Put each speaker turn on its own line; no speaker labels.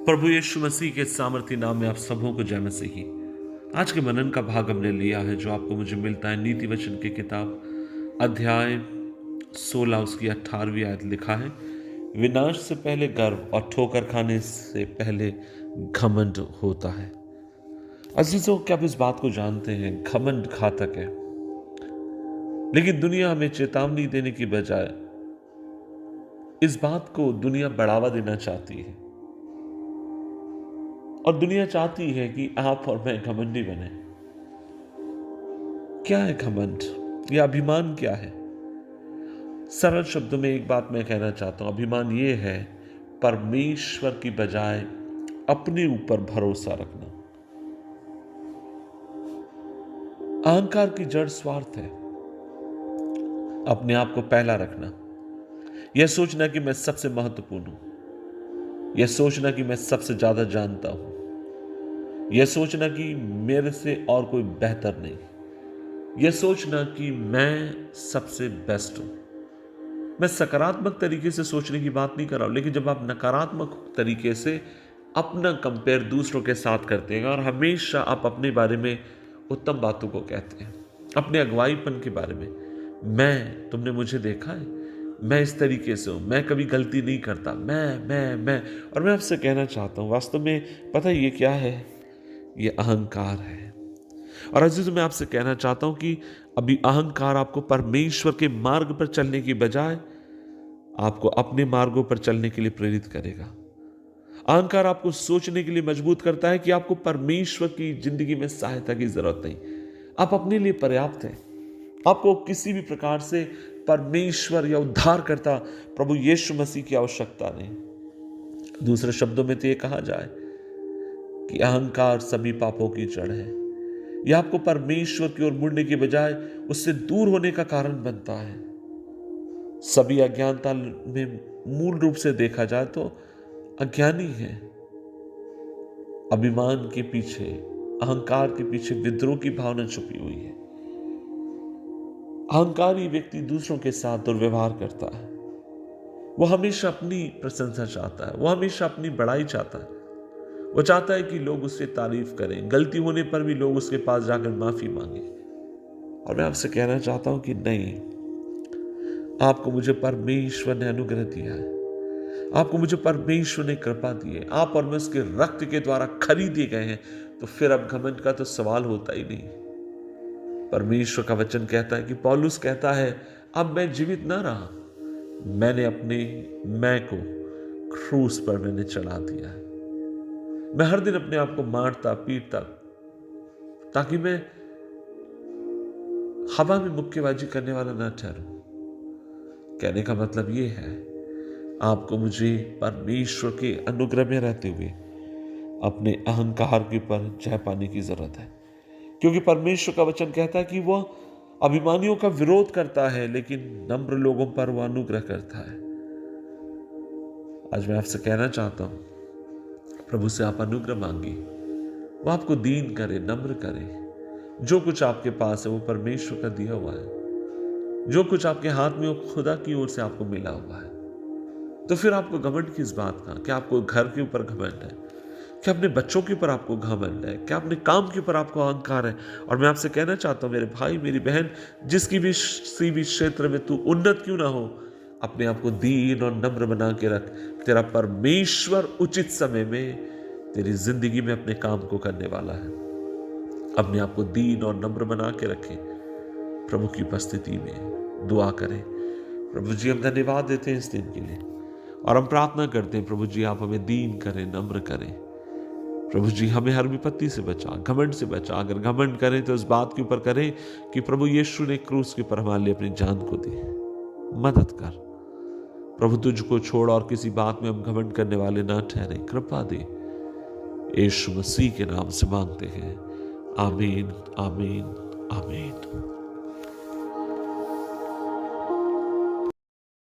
प्रभु यीशु मसीह के सामर्थी नाम में आप सबों को जय मसीही। आज के मनन का भाग हमने लिया है जो आपको मुझे मिलता है नीति वचन की किताब अध्याय 16 उसकी 18वीं आयत लिखा है, विनाश से पहले गर्व और ठोकर खाने से पहले घमंड होता है। अजीजों, क्या आप इस बात को जानते हैं? घमंड घातक है, लेकिन दुनिया हमें चेतावनी देने की बजाय इस बात को दुनिया बढ़ावा देना चाहती है और दुनिया चाहती है कि आप और मैं घमंडी बने। क्या है घमंड या अभिमान? क्या है? सरल शब्दों में एक बात मैं कहना चाहता हूं, अभिमान यह है परमेश्वर की बजाय अपने ऊपर भरोसा रखना। अहंकार की जड़ स्वार्थ है, अपने आप को पहला रखना, यह सोचना कि मैं सबसे महत्वपूर्ण हूं, यह सोचना कि मैं सबसे ज्यादा जानता हूं, यह सोचना कि मेरे से और कोई बेहतर नहीं, यह सोचना कि मैं सबसे बेस्ट हूं। मैं सकारात्मक तरीके से सोचने की बात नहीं कर रहा हूं, लेकिन जब आप नकारात्मक तरीके से अपना कंपेयर दूसरों के साथ करते हैं और हमेशा आप अपने बारे में उत्तम बातों को कहते हैं, अपने अगुवाईपन के बारे में, तुमने मुझे देखा है, मैं इस तरीके से हूं, मैं कभी गलती नहीं करता, मैं। और मैं आपसे कहना चाहता हूं, वास्तव में पता है ये क्या है? ये अहंकार है। और अजीजों, मैं आपसे कहना चाहता हूं कि अभी अहंकार आपको परमेश्वर के मार्ग पर चलने की बजाय आपको अपने मार्गों पर चलने के लिए प्रेरित करेगा। अहंकार आपको सोचने के लिए मजबूत करता है कि आपको परमेश्वर की जिंदगी में सहायता की जरूरत नहीं, आप अपने लिए पर्याप्त हैं, आपको किसी भी प्रकार से परमेश्वर या उद्धारकर्ता प्रभु यीशु मसीह की आवश्यकता नहीं। दूसरे शब्दों में तो यह कहा जाए कि अहंकार सभी पापों की जड़ है। यह आपको परमेश्वर की ओर मुड़ने के बजाय उससे दूर होने का कारण बनता है। सभी अज्ञानता में मूल रूप से देखा जाए तो अज्ञानी है। अभिमान के पीछे, अहंकार के पीछे विद्रोह की भावना छुपी हुई है। अहंकारी व्यक्ति दूसरों के साथ दुर्व्यवहार करता है, वह हमेशा अपनी प्रशंसा चाहता है, वह हमेशा अपनी बड़ाई चाहता है, वो चाहता है कि लोग उससे तारीफ करें, गलती होने पर भी लोग उसके पास जाकर माफी मांगे। और मैं आपसे कहना चाहता हूं कि नहीं, आपको मुझे परमेश्वर ने अनुग्रह दिया है, आपको मुझे परमेश्वर ने कृपा दी है, आप और मैं उसके रक्त के द्वारा खरीदे गए हैं, तो फिर अब घमंड का तो सवाल होता ही नहीं। परमेश्वर का वचन कहता है कि पौलुस कहता है, अब मैं जीवित ना रहा, मैंने अपने मैं को क्रूस पर मैंने चढ़ा दिया है। मैं हर दिन अपने आप को मारता पीटता ताकि मैं हवा में मुक्केबाजी करने वाला ना ठहरूं। कहने का मतलब यह है, आपको मुझे परमेश्वर के अनुग्रह में रहते हुए अपने अहंकार के पर जय पाने की जरूरत है, क्योंकि परमेश्वर का वचन कहता है कि वह अभिमानियों का विरोध करता है, लेकिन नम्र लोगों पर वह अनुग्रह करता है। आज मैं आपसे कहना चाहता हूं, प्रभु से आप अनुग्रह मांगिए, वो आपको दीन करे, नम्र करे। जो कुछ आपके पास है वो परमेश्वर का दिया हुआ है, जो कुछ आपके हाथ में वो खुदा की ओर से आपको मिला हुआ है। तो फिर आपको घमंड किस बात का? क्या आपको घर के ऊपर घमंड है? क्या अपने बच्चों के ऊपर आपको घमंड है? क्या अपने काम के ऊपर आपको अहंकार है? और मैं आपसे कहना चाहता हूं, मेरे भाई मेरी बहन, जिसकी भी किसी भी क्षेत्र में तू उन्नत क्यों ना हो, अपने आप को दीन और नम्र बना के रख। तेरा परमेश्वर उचित समय में तेरी जिंदगी में अपने काम को करने वाला है। अपने आप को दीन और नम्र बना के रखें, प्रभु की उपस्थिति में दुआ करें। प्रभु जी, हम धन्यवाद देते हैं इस दिन के लिए और हम प्रार्थना करते हैं, प्रभु जी आप हमें दीन करें, नम्र करें। प्रभु जी हमें हर विपत्ति से बचा, घमंड से बचा। अगर घमंड करें तो इस बात के ऊपर करें कि प्रभु यीशु ने क्रूस के पर हमारे लिए अपनी जान को दी। मदद कर प्रभु, तुझको छोड़ और किसी बात में हम घमंड करने वाले ना ठहरे, कृपा दे। यीशु मसीह के नाम से मांगते हैं, आमीन, आमीन, आमीन।